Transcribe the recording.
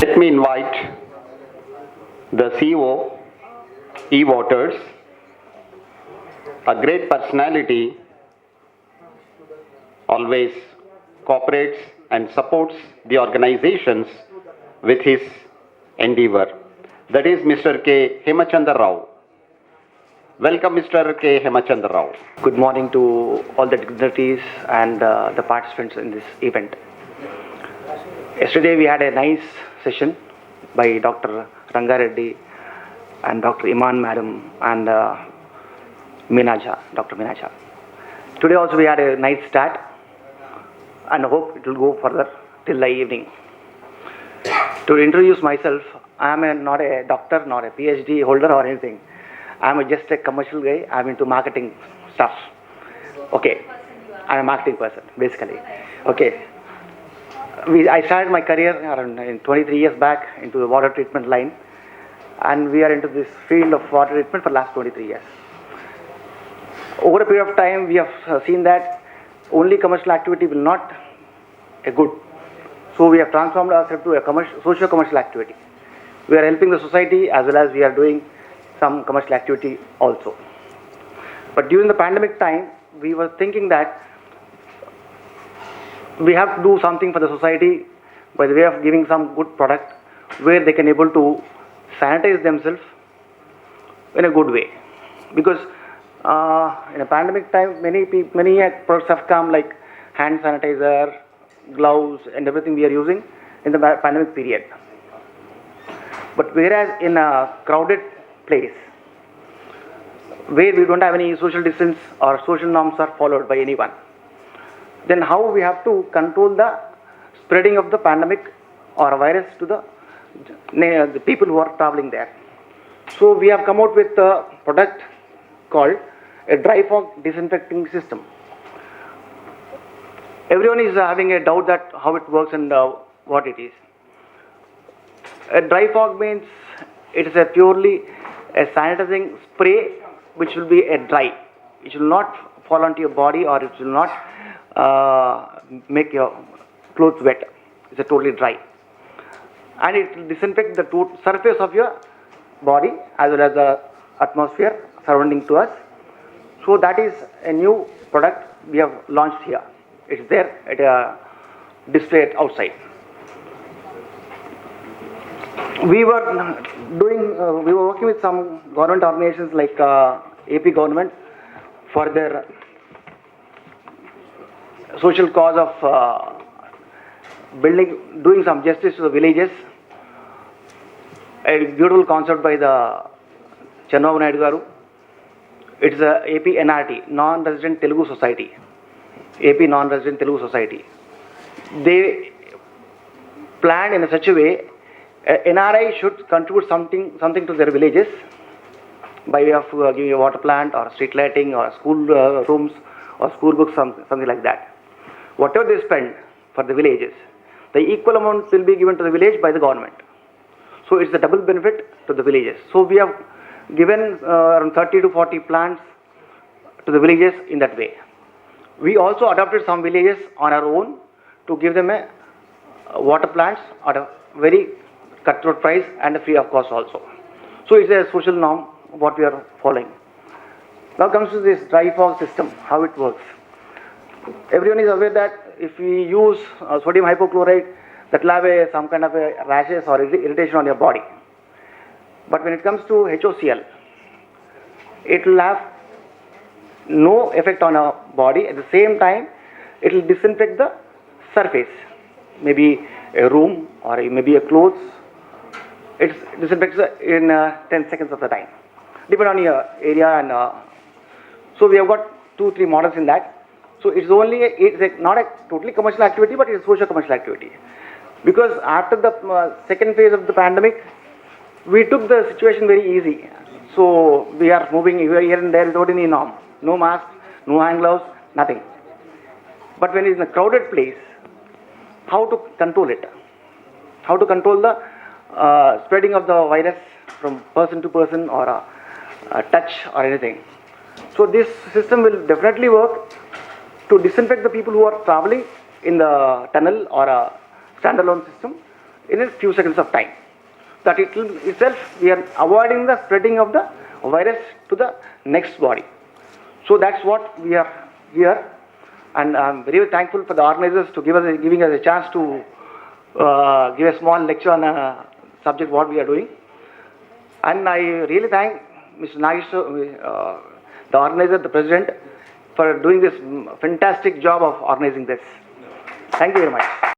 Let me invite the CEO, E-Waters, a great personality, always cooperates and supports the organizations with his endeavor. That is Mr. K. Hemachandra Rao. Welcome, Mr. K. Hemachandra Rao. Good morning to all the dignitaries and the participants in this event. Yesterday we had a nice session by Dr. Rangareddy and Dr. Iman Madam and Dr. Minaja. Today also we had a nice start and hope it will go further till the evening. To introduce myself, I am not a doctor nor a PhD holder or anything. I am just a commercial guy. I am into marketing stuff. Okay, I am a marketing person basically. Okay, I started my career around 23 years back into the water treatment line, and we are into this field of water treatment for the last 23 years. Over a period of time, we have seen that only commercial activity will not be good. So we have transformed ourselves to a socio-commercial activity. We are helping the society as well as we are doing some commercial activity also. But during the pandemic time, we were thinking that we have to do something for the society by the way of giving some good product where they can able to sanitize themselves in a good way. Because in a pandemic time, many products have come like hand sanitizer, gloves and everything we are using in the pandemic period. But whereas in a crowded place where we don't have any social distance or social norms are followed by anyone, then how we have to control the spreading of the pandemic or a virus to the people who are traveling there. So we have come out with a product called a dry fog disinfecting system. Everyone is having a doubt that how it works and what it is. A dry fog means it is a purely a sanitizing spray which will be a dry. It will not fall onto your body or it will not make your clothes wet. It's a totally dry. And it will disinfect the surface of your body as well as the atmosphere surrounding to us. So that is a new product we have launched here. It's there at a display outside. We were working with some government organizations like AP government for their social cause of doing some justice to the villages. A beautiful concept by the Chandrababu Naidu Garu. It's a AP NRT, Non-Resident Telugu Society. AP Non-Resident Telugu Society. They planned in such a way NRI should contribute something to their villages by way of giving a water plant or street lighting or school rooms or school books, something like that. Whatever they spend for the villages, the equal amount will be given to the village by the government. So it's a double benefit to the villages. So we have given around 30 to 40 plants to the villages in that way. We also adopted some villages on our own to give them a water plants at a very cutthroat price and free of cost also. So it's a social norm what we are following. Now comes to this dry fog system, how it works. Everyone is aware that if we use sodium hypochlorite, that will have some kind of a rashes or irritation on your body. But when it comes to HOCl, it will have no effect on our body. At the same time, it will disinfect the surface, maybe a room or maybe a clothes. It disinfects in 10 seconds of the time, depending on your area. And so we have got 2-3 models in that. So it's not a totally commercial activity, but it's a social commercial activity. Because after the second phase of the pandemic, we took the situation very easy. So we are moving here and there without any norm. No mask, no hand gloves, nothing. But when it's in a crowded place, how to control it? How to control the spreading of the virus from person to person or a touch or anything. So this system will definitely work to disinfect the people who are traveling in the tunnel or a standalone system. in a few seconds of time. That it will itself, we are avoiding the spreading of the virus to the next body. So that's what we are here, and I'm very thankful for the organizers to giving us a chance to give a small lecture on a subject what we are doing. And I really thank Mr. Nagesh, the organizer, the president, for doing this fantastic job of organizing this. Thank you very much.